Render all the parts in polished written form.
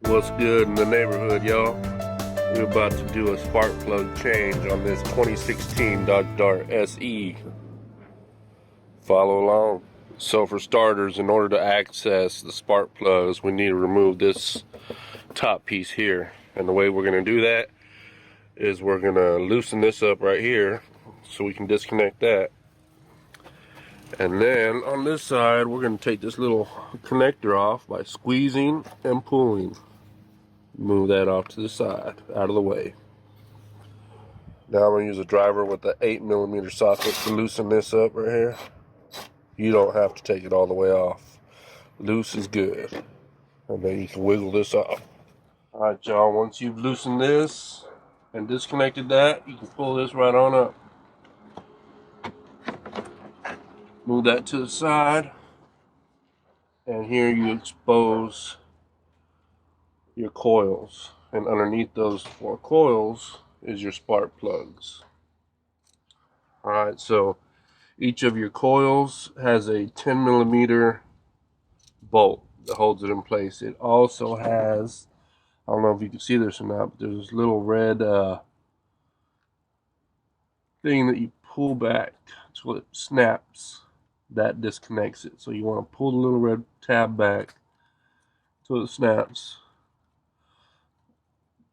What's good in the neighborhood, y'all? We're about to do a spark plug change on this 2016 Dodge Dart SE. Follow along. So for starters, in order to access the spark plugs, we need to remove this top piece here. And the way we're going to do that is we're going to loosen this up right here so we can disconnect that. And then on this side, we're going to take this little connector off by squeezing and pulling. Move that off to the side, out of the way. Now I'm going to use a driver with the 8mm socket to loosen this up right here. You don't have to take it all the way off. Loose is good. And then you can wiggle this off. Alright y'all, once you've loosened this and disconnected that, you can pull this right on up. Move that to the side. And here you expose your coils. And underneath those 4 coils is your spark plugs. Alright, so each of your coils has a 10mm bolt that holds it in place. It also has, I don't know if you can see this or not, but there's this little red thing that you pull back so it snaps. That disconnects it. So you want to pull the little red tab back so it snaps.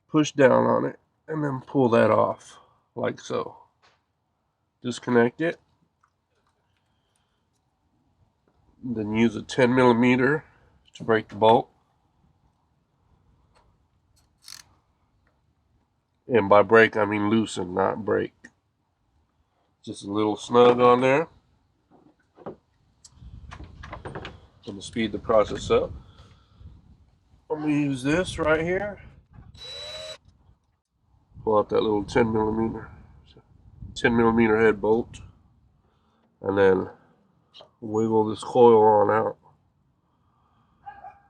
Push down on it and then pull that off like so. Disconnect it. Then use a 10mm to break the bolt. And by break, I mean loosen, not break. Just a little snug on there. I'm going to speed the process up. I'm going to use this right here. Pull out that little 10mm head bolt. And then wiggle this coil on out.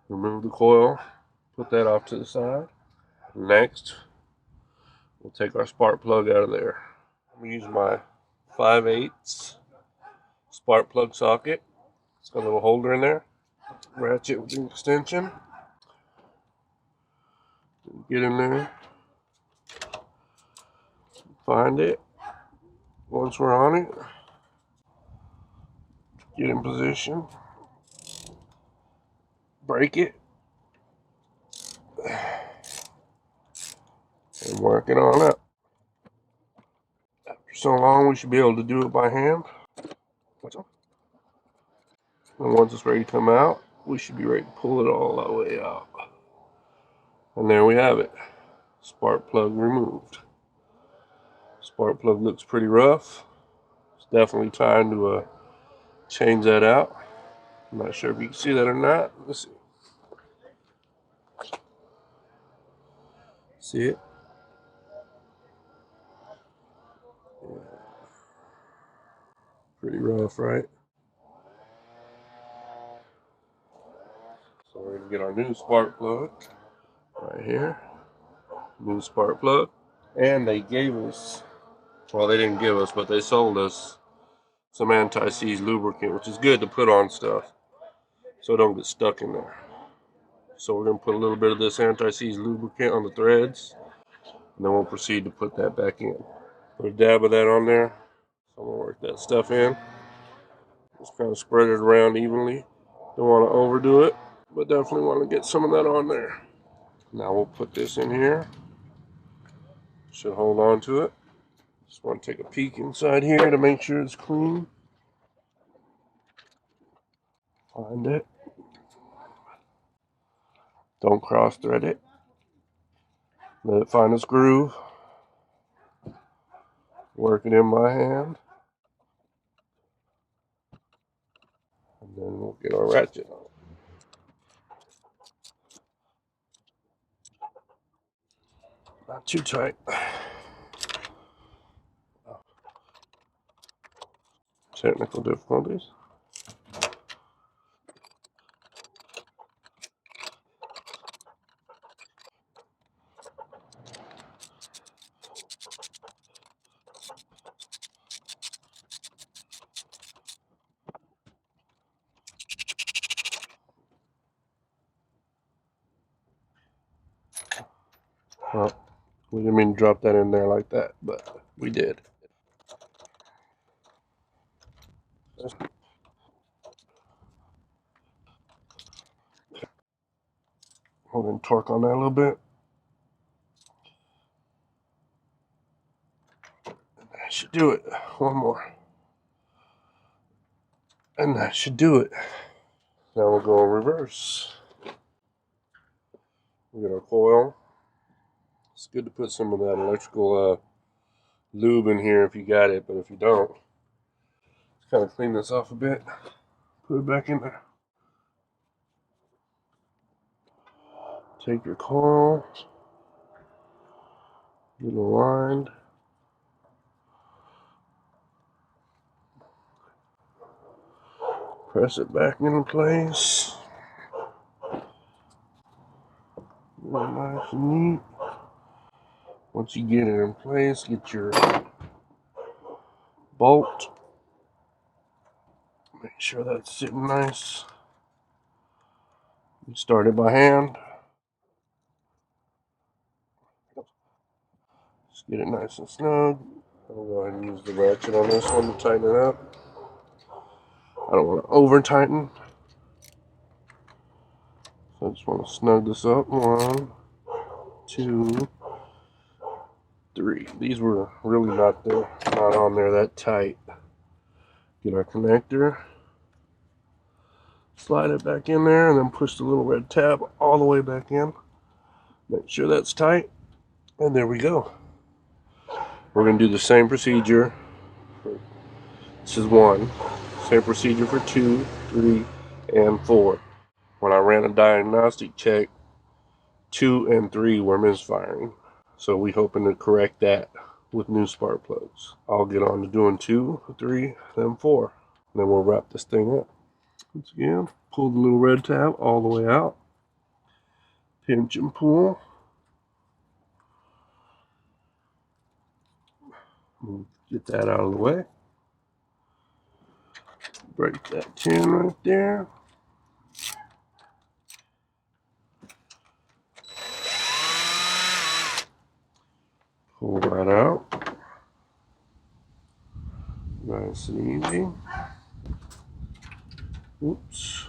Remove the coil. Put that off to the side. Next, we'll take our spark plug out of there. I'm going to use my 5/8 spark plug socket. It's got a little holder in there. Ratchet with the extension. Get in there. Find it. Once we're on it, get in position. Break it. And work it on up. After so long, we should be able to do it by hand. And once it's ready to come out, we should be ready to pull it all the way out. And there we have it. Spark plug removed. Spark plug looks pretty rough. It's definitely time to change that out. I'm not sure if you can see that or not. Let's see. See it? Yeah. Pretty rough, right? So we're going to get our new spark plug right here. New spark plug. And they gave us, well, they didn't give us, but they sold us some anti-seize lubricant, which is good to put on stuff so it don't get stuck in there. So we're going to put a little bit of this anti-seize lubricant on the threads, and then we'll proceed to put that back in. Put a dab of that on there. So I'm going to work that stuff in. Just kind of spread it around evenly. Don't want to overdo it, but definitely want to get some of that on there. Now we'll put this in here. Should hold on to it. Just want to take a peek inside here to make sure it's clean. Find it. Don't cross thread it. Let it find its groove. Work it in my hand. And then we'll get our ratchet on. Not too tight. Technical difficulties. Well, we didn't mean to drop that in there like that, but we did. Hold and torque on that a little bit. That should do it. One more. And that should do it. Now we'll go in reverse. We get our coil. It's good to put some of that electrical lube in here if you got it, but if you don't, just kind of clean this off a bit. Put it back in there. Take your coil, get it aligned. Press it back into place. Nice and neat. Once you get it in place, get your bolt. Make sure that's sitting nice. You start it by hand. Just get it nice and snug. I'll go ahead and use the ratchet on this one to tighten it up. I don't want to over tighten. So I just want to snug this up. 1, 2, 3. These were really not on there that tight. Get our connector. Slide it back in there and then push the little red tab all the way back in. Make sure that's tight. And there we go. We're going to do the same procedure. This is 1. Same procedure for 2, 3, and 4. When I ran a diagnostic check, 2 and 3 were misfiring. So we hoping to correct that with new spark plugs. I'll get on to doing 2, 3, then 4. And then we'll wrap this thing up. Once again, pull the little red tab all the way out. Pinch and pull. Get that out of the way. Break that tin right there. Pull that out. Nice and easy. Oops.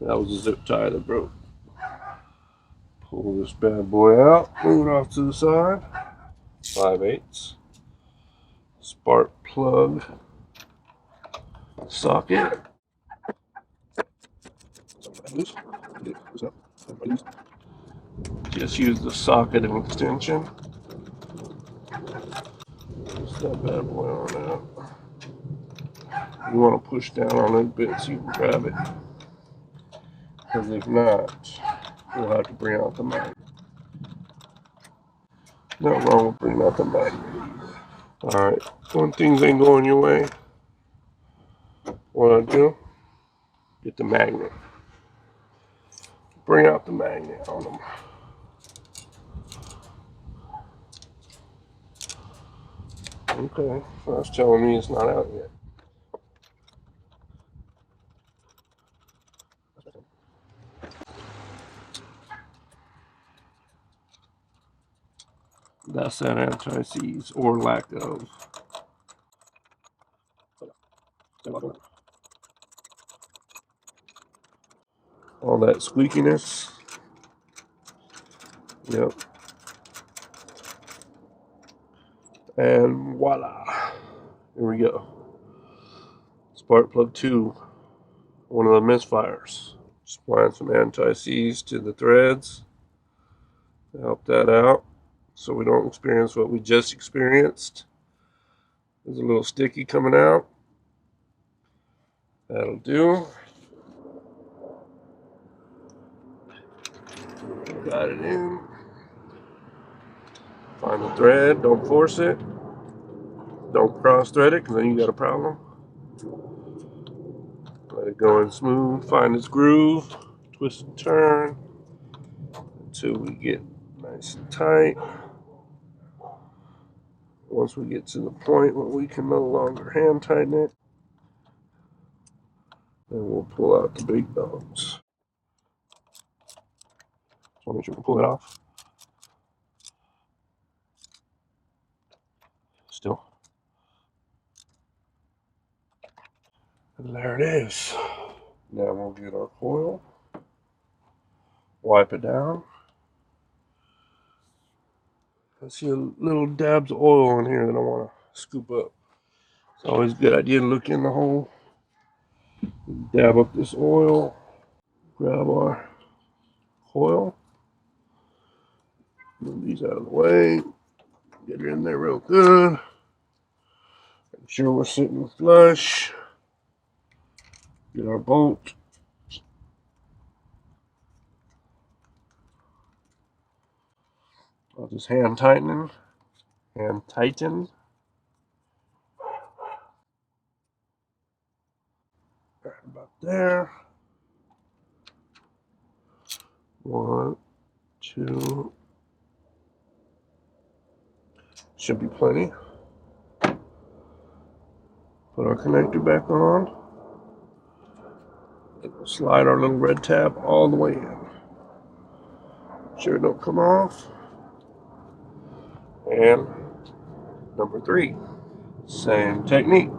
That was a zip tie that broke. Pull this bad boy out. Move it off to the side. 5/8. Spark plug socket. Just use the socket and extension. Push that bad boy on out. You want to push down on it a bit so you can grab it. Because if not, we'll have to bring out the magnet. Nothing wrong with bringing out the magnet either. Alright, when things ain't going your way, what I do, get the magnet. Bring out the magnet on them. Okay, so that's telling me it's not out yet. That's that anti-seize or lack of. All that squeakiness. Yep. And voila. Here we go. Spark plug 2. One of the misfires. Applying some anti-seize to the threads to help that out so we don't experience what we just experienced. There's a little sticky coming out. That'll do. Got it in. Find the thread, don't force it. Don't cross thread it because then you got a problem. Let it go in smooth, find its groove, twist and turn until we get nice and tight. Once we get to the point where we can no longer hand tighten it, then we'll pull out the big dogs. So make sure we pull it off. And there it is. Now we'll get our coil, wipe it down. I see a little dabs of oil in here that I want to scoop up. It's always a good idea to look in the hole, dab up this oil, grab our coil, move these out of the way, get it in there real good, make sure we're sitting flush, get our bolt, I'll just hand tighten, right about there, 1, 2, should be plenty. Put our connector back on. And we'll slide our little red tab all the way in. Sure it don't come off. And number 3, same technique.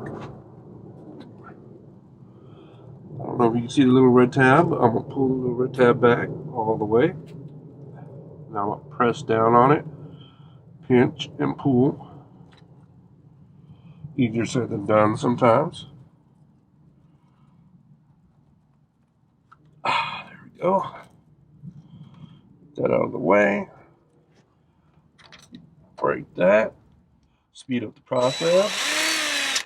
I don't know if you can see the little red tab. I'm going to pull the little red tab back all the way. Now I'll press down on it, pinch and pull. Easier said than done sometimes. There we go. Get that out of the way. Break that. Speed up the process.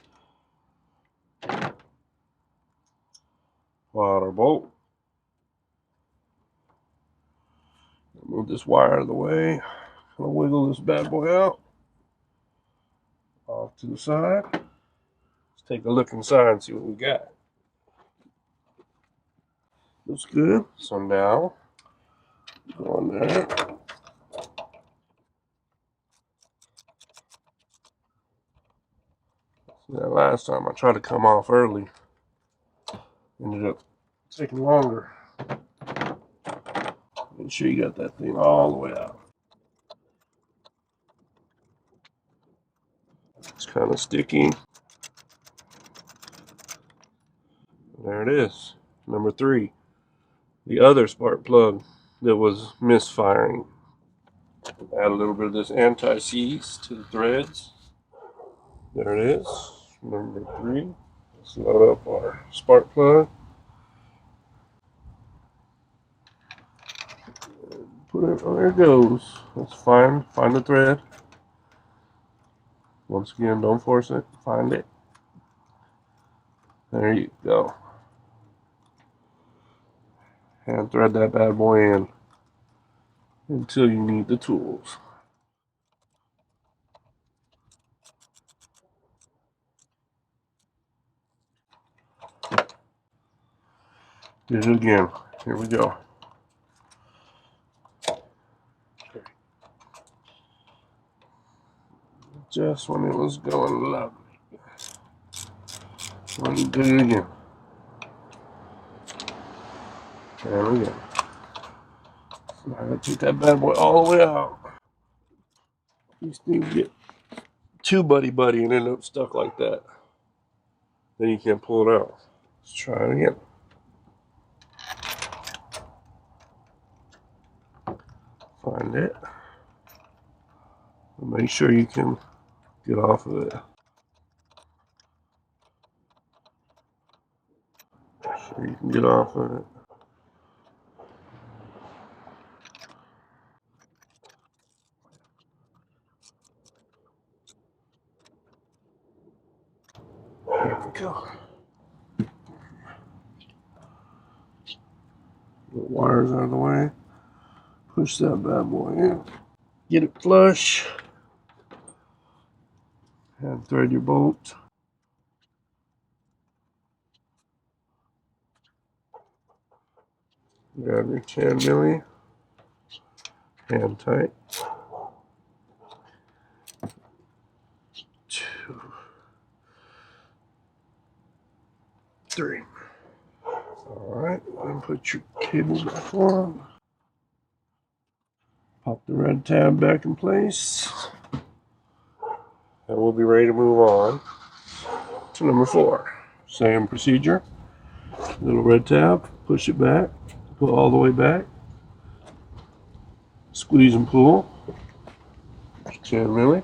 Pull out our bolt. Move this wire out of the way. I'll wiggle this bad boy out. Off to the side. Let's take a look inside and see what we got. Looks good. So now, go on there. That last time I tried to come off early. Ended up taking longer. Make sure you got that thing all the way out. It's kind of sticky. There it is. Number 3. The other spark plug that was misfiring. Add a little bit of this anti-seize to the threads. There it is. Number 3. Let's load up our spark plug. Put it, oh, there it goes. Let's find the thread. Once again, don't force it. Find it. There you go. Hand thread that bad boy in until you need the tools. Do it again. Here we go. Just when it was going lovely. Let me do it again. There we go. Now I gotta take that bad boy all the way out. These things get too buddy and end up stuck like that. Then you can't pull it out. Let's try it again. Find it. And make sure you can get off of it. Make sure you can get off of it. There we go. The wires out of the way. Push that bad boy in. Get it flush. And thread your bolt. Grab your 10 milli. Hand tight. 2, 3. Alright, and put your cable back on. Pop the red tab back in place. And we'll be ready to move on to number 4. Same procedure. Little red tab, push it back, pull all the way back, squeeze and pull. 10 milli.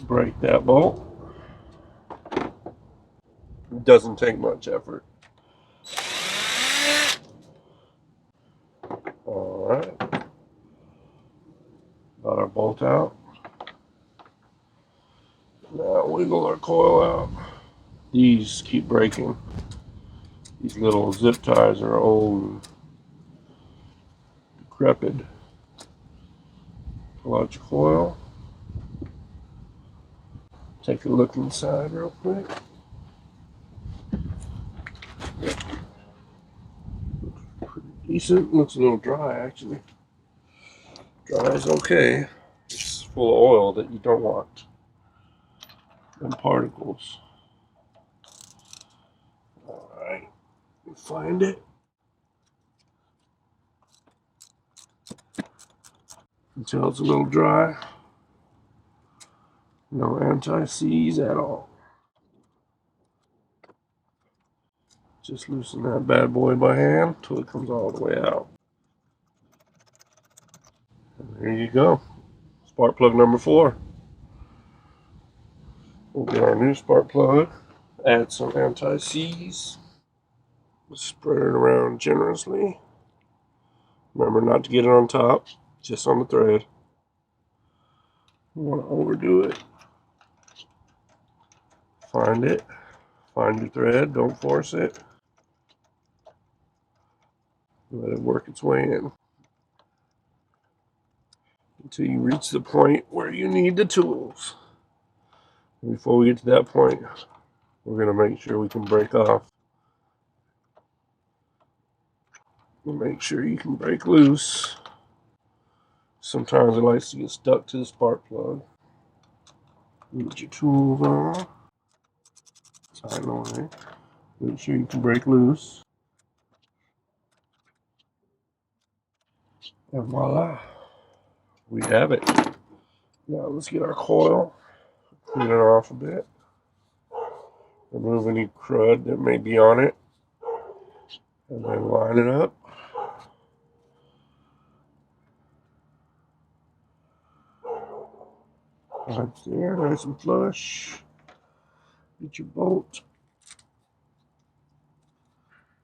Break that bolt. It doesn't take much effort. Alright. Got our bolt out. Now wiggle our coil out. These keep breaking. These little zip ties are old and decrepit. Pull out your coil. Take a look inside real quick. Looks pretty decent. Looks a little dry actually. Dry is okay. It's full of oil that you don't want. And particles. Alright. Find it. Until it's a little dry. No anti-seize at all. Just loosen that bad boy by hand until it comes all the way out. And there you go. Spark plug number 4. We'll get our new spark plug. Add some anti-seize. Spread it around generously. Remember not to get it on top, just on the thread. You want to overdo it. Find it. Find your thread. Don't force it. Let it work its way in until you reach the point where you need the tools. And before we get to that point, we're going to make sure we can break off. Make sure you can break loose. Sometimes it likes to get stuck to the spark plug. Get your tools on. Tighten away. Make sure you can break loose. And voila. We have it. Now let's get our coil. Clean it off a bit. Remove any crud that may be on it. And then line it up. Right there, nice and flush. Get your bolt.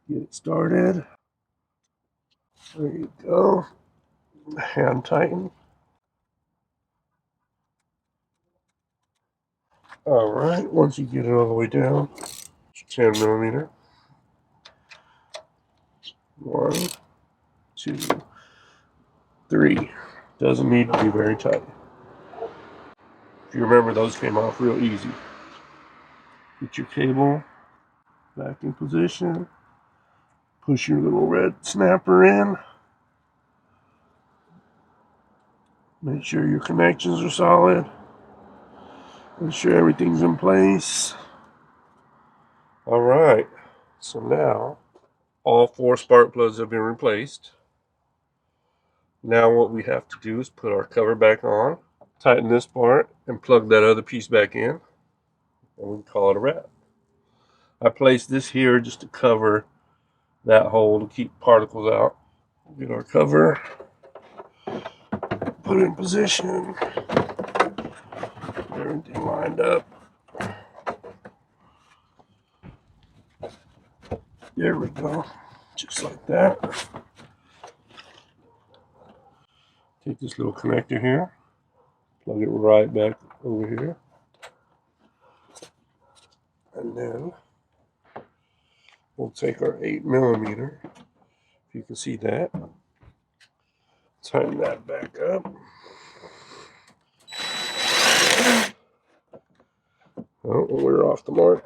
Get it started. There you go. Hand tighten. Alright, once you get it all the way down, 10 millimeter. 1, 2, 3. Doesn't need to be very tight. If you remember, those came off real easy. Get your cable back in position. Push your little red snapper in. Make sure your connections are solid. Make sure everything's in place. Alright, so now all 4 spark plugs have been replaced. Now what we have to do is put our cover back on, tighten this part, and plug that other piece back in, and we can call it a wrap. I placed this here just to cover that hole to keep particles out. Get our cover, put it in position, everything lined up. There we go, just like that. Take this little connector here, plug it right back over here, and then we'll take our 8 millimeter, if you can see that, tighten that back up. Oh, we're off the mark.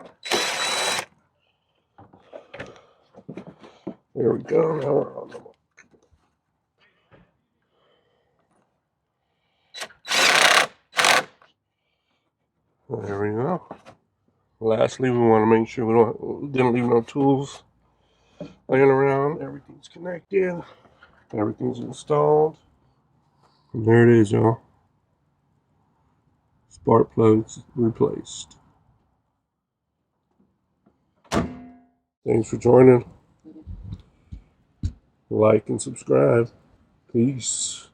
There we go, now we're on the mark. There we go. Lastly, we want to make sure we didn't leave no tools laying around. Everything's connected. Everything's installed. And there it is, y'all. spark plugs replaced. Thanks for joining. Like and subscribe. Peace.